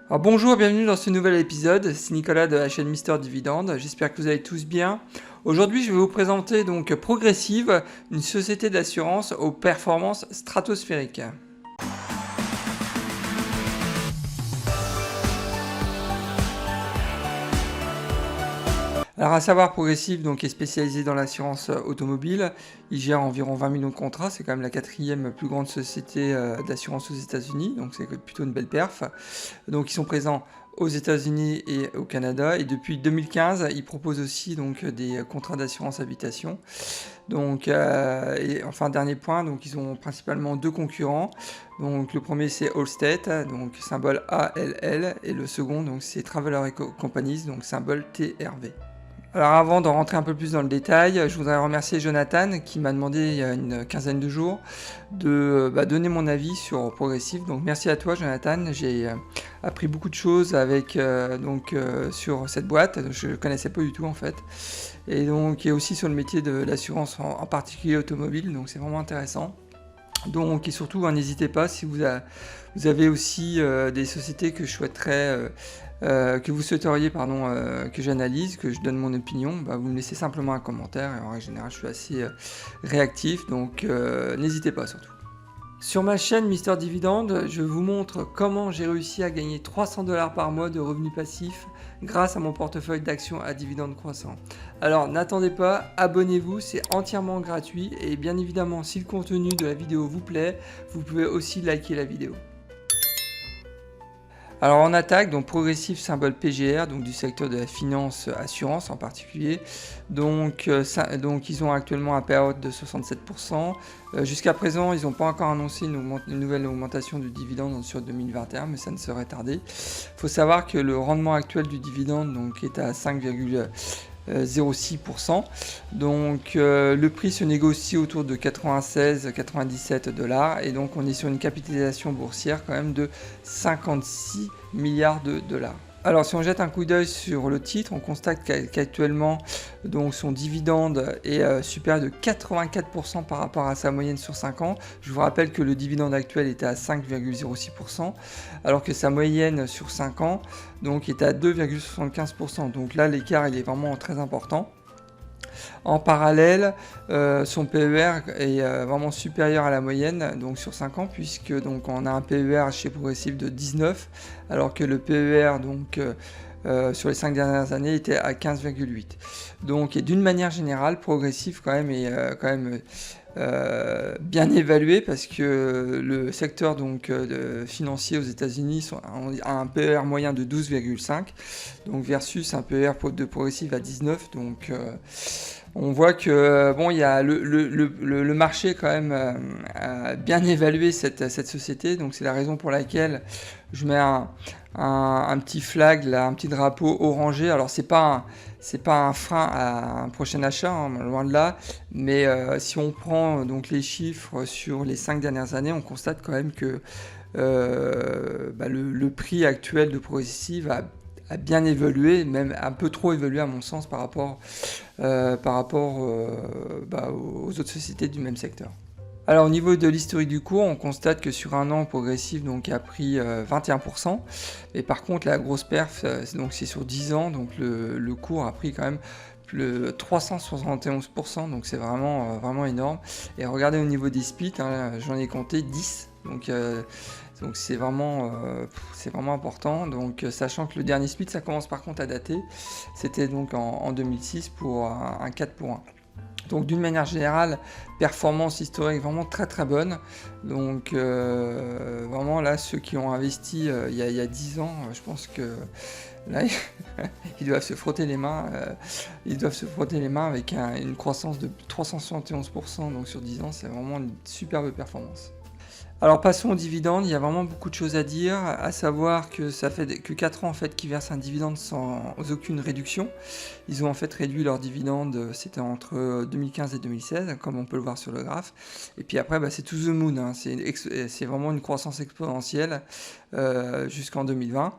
Alors bonjour, bienvenue dans ce nouvel épisode, c'est Nicolas de la chaîne Mister Dividende, j'espère que vous allez tous bien. Aujourd'hui je vais vous présenter donc Progressive, une société d'assurance aux performances stratosphériques. Alors à savoir, Progressive donc, est spécialisé dans l'assurance automobile, il gère environ 20 millions de contrats, c'est quand même la quatrième plus grande société d'assurance aux États-Unis, donc c'est plutôt une belle perf. Donc ils sont présents aux États-Unis et au Canada, et depuis 2015 ils proposent aussi donc des contrats d'assurance habitation. Donc et enfin dernier point, donc ils ont principalement deux concurrents. Donc le premier c'est Allstate, donc symbole ALL, et le second donc c'est Traveler Companies, donc symbole TRV. Alors avant de rentrer un peu plus dans le détail, je voudrais remercier Jonathan qui m'a demandé il y a une quinzaine de jours de donner mon avis sur Progressive. Donc merci à toi Jonathan, j'ai appris beaucoup de choses sur cette boîte, je ne connaissais pas du tout en fait. Et donc et aussi sur le métier de l'assurance en particulier automobile, donc c'est vraiment intéressant. Donc et surtout n'hésitez pas si vous avez aussi des sociétés que je souhaiterais que vous souhaiteriez que j'analyse, que je donne mon opinion, vous me laissez simplement un commentaire et en règle générale je suis assez réactif, donc n'hésitez pas surtout. Sur ma chaîne Mister Dividende, je vous montre comment j'ai réussi à gagner 300$ par mois de revenus passifs grâce à mon portefeuille d'actions à dividendes croissants. Alors n'attendez pas, abonnez-vous, c'est entièrement gratuit et bien évidemment si le contenu de la vidéo vous plaît, vous pouvez aussi liker la vidéo. Alors en attaque, donc Progressive symbole PGR, donc du secteur de la finance assurance en particulier. Donc ils ont actuellement un payout de 67%. Jusqu'à présent, ils n'ont pas encore annoncé une nouvelle augmentation du dividende sur 2021, mais ça ne serait tardé. Il faut savoir que le rendement actuel du dividende donc, est à 5,06%. Donc le prix se négocie autour de 96-97$ et donc on est sur une capitalisation boursière quand même de 56 milliards de dollars. Alors si on jette un coup d'œil sur le titre, on constate qu'actuellement donc son dividende est supérieur de 84% par rapport à sa moyenne sur 5 ans. Je vous rappelle que le dividende actuel était à 5,06%, alors que sa moyenne sur 5 ans donc est à 2,75%. Donc là l'écart il est vraiment très important. En parallèle, son PER est vraiment supérieur à la moyenne donc sur 5 ans, puisque donc, on a un PER chez Progressive de 19, alors que le PER donc, sur les 5 dernières années était à 15,8. Donc d'une manière générale, Progressive quand même est bien évalué parce que le secteur donc, financier aux États-Unis a un PER moyen de 12,5 donc versus un PER de Progressive à 19. Donc on voit que bon, il y a le marché quand même a bien évalué cette société, donc c'est la raison pour laquelle je mets un petit flag là, un petit drapeau orangé. Alors c'est pas un frein à un prochain achat, hein, loin de là, mais si on prend donc les chiffres sur les 5 dernières années, on constate quand même que le prix actuel de Progressive a bien évolué, même un peu trop évolué à mon sens par rapport aux autres sociétés du même secteur. Alors au niveau de l'historique du cours, on constate que sur un an, Progressive donc, a pris 21%, et par contre la grosse perf, donc c'est sur 10 ans, donc le cours a pris quand même 371%, donc c'est vraiment énorme. Et regardez au niveau des splits, hein, j'en ai compté 10, donc c'est vraiment important. Donc sachant que le dernier split, ça commence par contre à dater, c'était donc en 2006 pour un 4 pour 1. Donc d'une manière générale, performance historique vraiment très très bonne. Donc vraiment là, ceux qui ont investi il y a 10 ans, je pense que là, ils doivent se frotter les mains. Avec une croissance de 371%, donc sur 10 ans, c'est vraiment une superbe performance. Alors passons aux dividendes, il y a vraiment beaucoup de choses à dire, à savoir que ça fait que 4 ans en fait qu'ils versent un dividende sans aucune réduction. Ils ont en fait réduit leur dividende, c'était entre 2015 et 2016, comme on peut le voir sur le graphe. Et puis après, c'est to the moon, hein. C'est vraiment une croissance exponentielle jusqu'en 2020.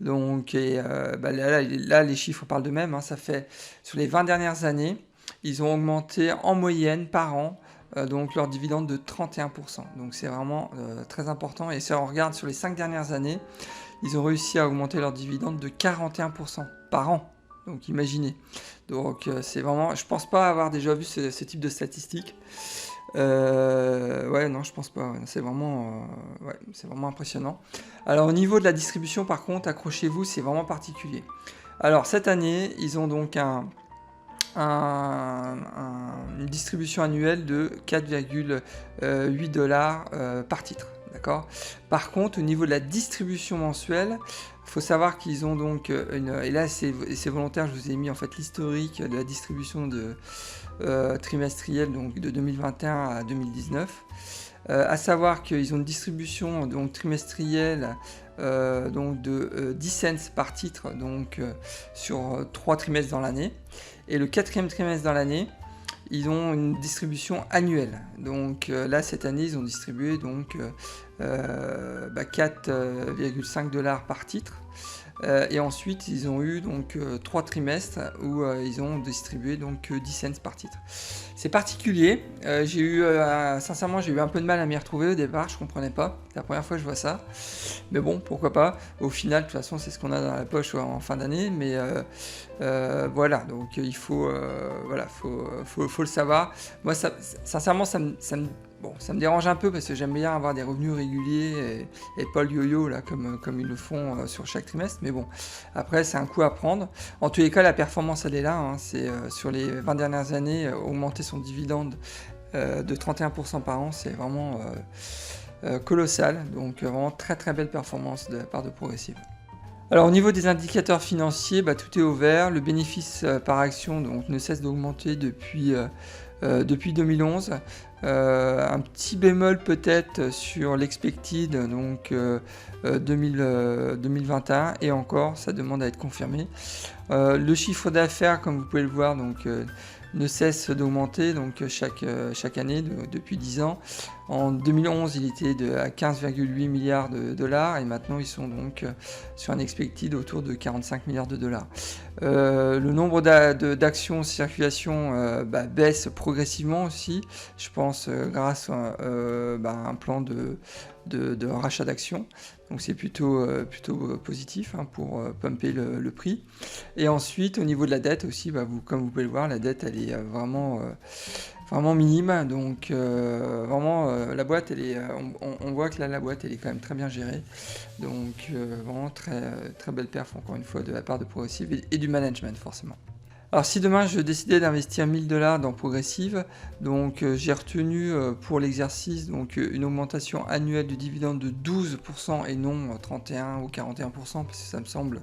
Donc là, les chiffres parlent d'eux-mêmes, hein. Ça fait sur les 20 dernières années, ils ont augmenté en moyenne par an donc leur dividende de 31%. Donc c'est vraiment très important. Et si on regarde sur les 5 dernières années, ils ont réussi à augmenter leurs dividendes de 41% par an. Donc imaginez. Donc c'est vraiment, je pense pas avoir déjà vu ce type de statistiques. Ouais, non, je pense pas. Ouais. C'est vraiment impressionnant. Alors au niveau de la distribution, par contre, accrochez-vous, c'est vraiment particulier. Alors cette année, ils ont donc une distribution annuelle de 4,8 dollars par titre. D'accord. Par contre, au niveau de la distribution mensuelle, il faut savoir qu'ils ont donc et là c'est volontaire, je vous ai mis en fait l'historique de la distribution trimestrielle donc de 2021 à 2019. À savoir qu'ils ont une distribution donc trimestrielle donc de 10 cents par titre donc sur 3 trimestres dans l'année. Et le 4e trimestre dans l'année, ils ont une distribution annuelle. Donc là, cette année, ils ont distribué donc 4,5 dollars par titre. Et ensuite, ils ont eu donc 3 trimestres où ils ont distribué donc 10 cents par titre. C'est particulier. Sincèrement, j'ai eu un peu de mal à m'y retrouver au départ. Je comprenais pas. C'est la première fois que je vois ça. Mais bon, pourquoi pas. Au final, de toute façon, c'est ce qu'on a dans la poche en fin d'année. Mais voilà. Donc il faut le savoir. Moi, sincèrement, ça me dérange un peu parce que j'aime bien avoir des revenus réguliers et pas le yo-yo là, comme ils le font sur chaque trimestre. Mais bon, après, c'est un coup à prendre. En tous les cas, la performance, elle est là. Hein. C'est sur les 20 dernières années, augmenter son dividende de 31% par an, c'est vraiment colossal. Donc, vraiment très très belle performance de la part de Progressive. Alors au niveau des indicateurs financiers, tout est au vert. Le bénéfice par action donc, ne cesse d'augmenter depuis 2011. Un petit bémol peut-être sur l'expected donc 2021 et encore ça demande à être confirmé. Le chiffre d'affaires comme vous pouvez le voir donc ne cesse d'augmenter donc chaque année depuis 10 ans. En 2011 il était à 15,8 milliards de dollars et maintenant ils sont donc sur un expected autour de 45 milliards de dollars. Le nombre d'actions en circulation baisse progressivement aussi, je pense grâce à un plan de rachat d'actions. Donc c'est plutôt positif pour pumper le prix. Et ensuite au niveau de la dette aussi, comme vous pouvez le voir, la dette elle est vraiment minime. Donc vraiment la boîte elle est, on voit que là la boîte elle est quand même très bien gérée. Donc vraiment très très belle perf encore une fois de la part de Progressive et du management forcément. Alors si demain je décidais d'investir 1000 dollars dans Progressive, donc j'ai retenu pour l'exercice donc une augmentation annuelle du dividende de 12% et non 31 ou 41% parce que ça me semble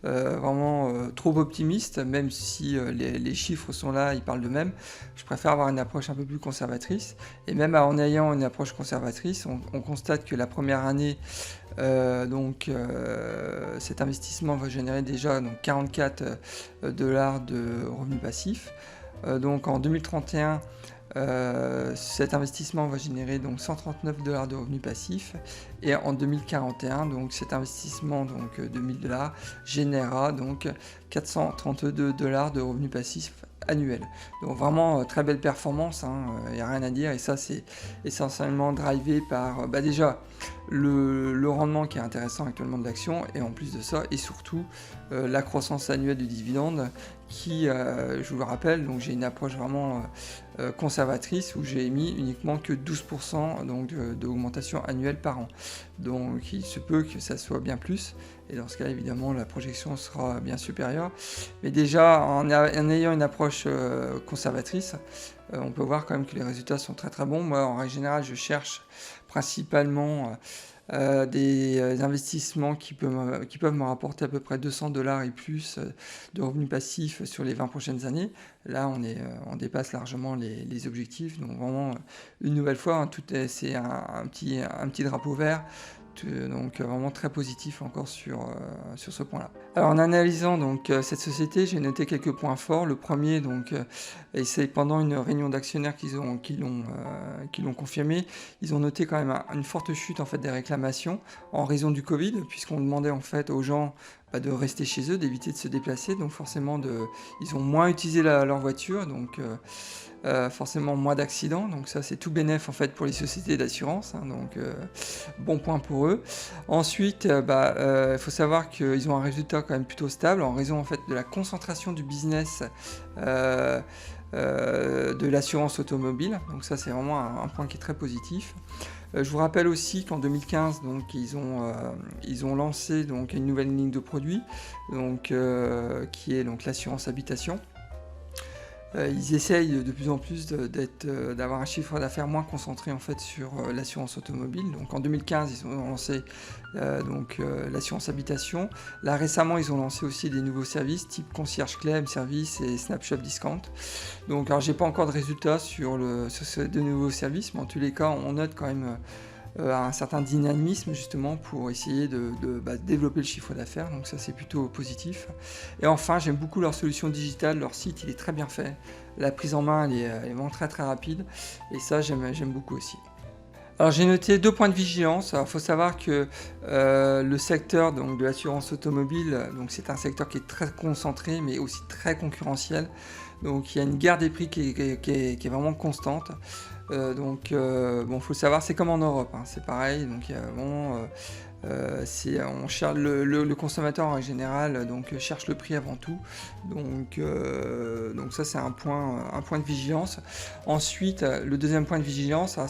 vraiment trop optimiste, même si les chiffres sont là, ils parlent d'eux-mêmes. Je préfère avoir une approche un peu plus conservatrice. Et même en ayant une approche conservatrice, on constate que la première année, cet investissement va générer déjà donc, 44 dollars de revenus passifs. Donc en 2031, cet investissement va générer donc 139 dollars de revenus passifs et en 2041 donc cet investissement donc de 1000 dollars générera donc 432 dollars de revenus passifs annuels. Donc vraiment très belle performance, il n'y a rien à dire et ça c'est essentiellement drivé par déjà le rendement qui est intéressant actuellement de l'action et en plus de ça et surtout la croissance annuelle du dividende qui, je vous le rappelle, donc j'ai une approche vraiment conservatrice où j'ai mis uniquement que 12% donc d'augmentation annuelle par an. Donc il se peut que ça soit bien plus et dans ce cas évidemment la projection sera bien supérieure. Mais déjà en ayant une approche conservatrice, on peut voir quand même que les résultats sont très très bons. Moi en règle générale je cherche principalement des investissements qui peuvent me rapporter à peu près 200 dollars et plus de revenus passifs sur les 20 prochaines années. Là, on dépasse largement les objectifs. Donc vraiment, une nouvelle fois, c'est un petit drapeau vert. Donc vraiment très positif encore sur ce point-là. Alors en analysant donc cette société, j'ai noté quelques points forts. Le premier donc et c'est pendant une réunion d'actionnaires qui l'ont confirmé, ils ont noté quand même une forte chute en fait des réclamations en raison du Covid, puisqu'on demandait en fait aux gens de rester chez eux, d'éviter de se déplacer, donc forcément ils ont moins utilisé leur voiture, donc forcément moins d'accidents, donc ça c'est tout bénef en fait pour les sociétés d'assurance, hein, donc bon point pour eux. Ensuite, il faut savoir qu'ils ont un résultat quand même plutôt stable en raison en fait de la concentration du business de l'assurance automobile, donc ça c'est vraiment un point qui est très positif. Je vous rappelle aussi qu'en 2015, donc, ils ont lancé donc, une nouvelle ligne de produits, donc, qui est donc, l'assurance habitation. Ils essayent de plus en plus d'avoir un chiffre d'affaires moins concentré en fait, sur l'assurance automobile. Donc, en 2015, ils ont lancé l'assurance habitation. Là, récemment, ils ont lancé aussi des nouveaux services type concierge club, service et Snapshop Discount. Donc, alors, j'ai pas encore de résultats sur ces deux nouveaux services, mais en tous les cas, on note quand même un certain dynamisme justement pour essayer de développer le chiffre d'affaires, donc ça c'est plutôt positif. Et enfin, j'aime beaucoup leur solution digitale, leur site il est très bien fait, la prise en main elle est vraiment très rapide, et ça j'aime beaucoup aussi. Alors j'ai noté 2 points de vigilance. Il faut savoir que le secteur donc, de l'assurance automobile, c'est un secteur qui est très concentré mais aussi très concurrentiel. Donc il y a une guerre des prix qui est vraiment constante. Bon, faut le savoir, c'est comme en Europe, hein, c'est pareil. Donc il y a vraiment, on cherche le consommateur en général, donc cherche le prix avant tout. Donc ça c'est un point de vigilance. Ensuite, le deuxième point de vigilance,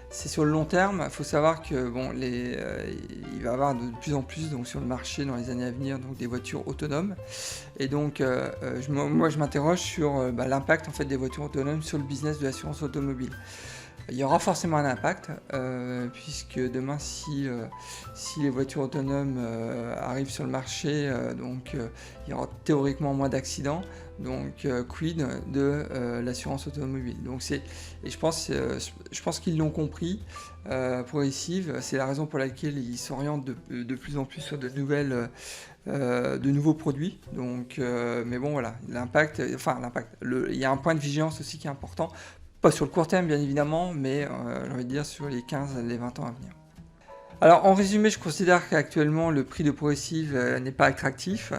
c'est sur le long terme. Il faut savoir que il va y avoir de plus en plus donc, sur le marché dans les années à venir donc, des voitures autonomes. Et donc moi je m'interroge sur l'impact en fait, des voitures autonomes sur le business de l'assurance automobile. Il y aura forcément un impact, puisque demain, si les voitures autonomes arrivent sur le marché, il y aura théoriquement moins d'accidents. Donc, quid de l'assurance automobile. Et je pense qu'ils l'ont compris, Progressive. C'est la raison pour laquelle ils s'orientent de plus en plus sur de nouveaux produits. Donc, mais bon, voilà, l'impact. Il y a un point de vigilance aussi qui est important. Pas sur le court terme, bien évidemment, mais j'ai envie de dire sur les 15, les 20 ans à venir. Alors, en résumé, je considère qu'actuellement, le prix de Progressive n'est pas attractif.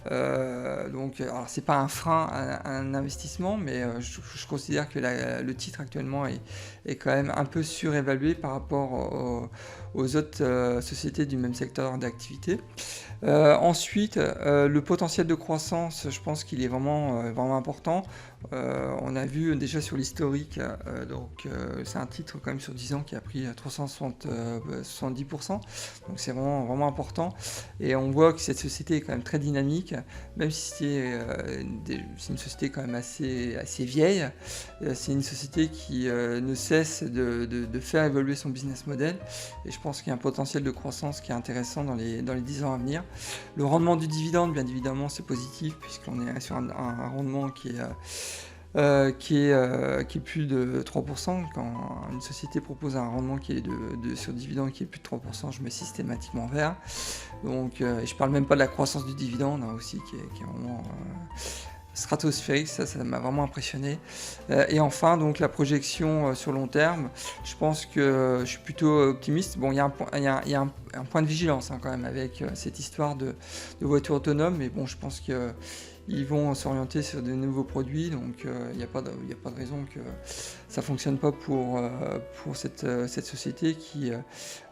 Alors c'est pas un frein à un investissement, mais je considère que le titre actuellement est quand même un peu surévalué par rapport aux autres sociétés du même secteur d'activité. Ensuite, le potentiel de croissance, je pense qu'il est vraiment important. On a vu déjà sur l'historique, c'est un titre quand même sur 10 ans qui a pris 370%, donc c'est vraiment important. Et on voit que cette société est quand même très dynamique, même si c'est une société quand même assez vieille. C'est une société qui ne cesse de faire évoluer son business model, et je pense qu'il y a un potentiel de croissance qui est intéressant dans les 10 ans à venir. Le rendement du dividende, bien évidemment, c'est positif puisqu'on est sur un rendement qui est plus de 3%. Quand une société propose un rendement qui est sur dividende qui est plus de 3%, je mets systématiquement vert. Donc, et je parle même pas de la croissance du dividende aussi qui est vraiment stratosphérique, ça m'a vraiment impressionné. Et enfin, donc la projection sur long terme, je pense que je suis plutôt optimiste. Bon, il y a un point de vigilance quand même avec cette histoire de voitures autonomes, mais bon, je pense qu'ils vont s'orienter sur de nouveaux produits, donc il n'y a pas de raison que ça ne fonctionne pas pour cette société qui,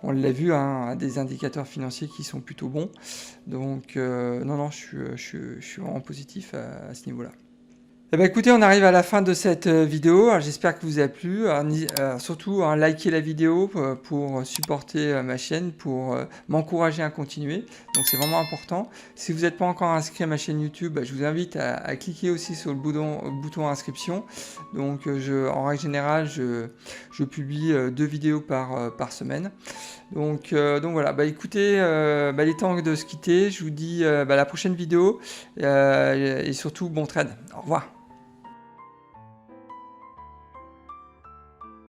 on l'a vu, a des indicateurs financiers qui sont plutôt bons. Donc non, je suis vraiment positif à ce niveau-là. Eh ben, écoutez, on arrive à la fin de cette vidéo. J'espère que vous a plu. Surtout, likez la vidéo pour supporter ma chaîne, pour m'encourager à continuer. Donc c'est vraiment important. Si vous n'êtes pas encore inscrit à ma chaîne YouTube, je vous invite à cliquer aussi sur le bouton inscription. Donc en règle générale, je publie 2 vidéos par semaine. Donc voilà, écoutez, il est temps de se quitter. Je vous dis la prochaine vidéo et surtout bon trade. Au revoir.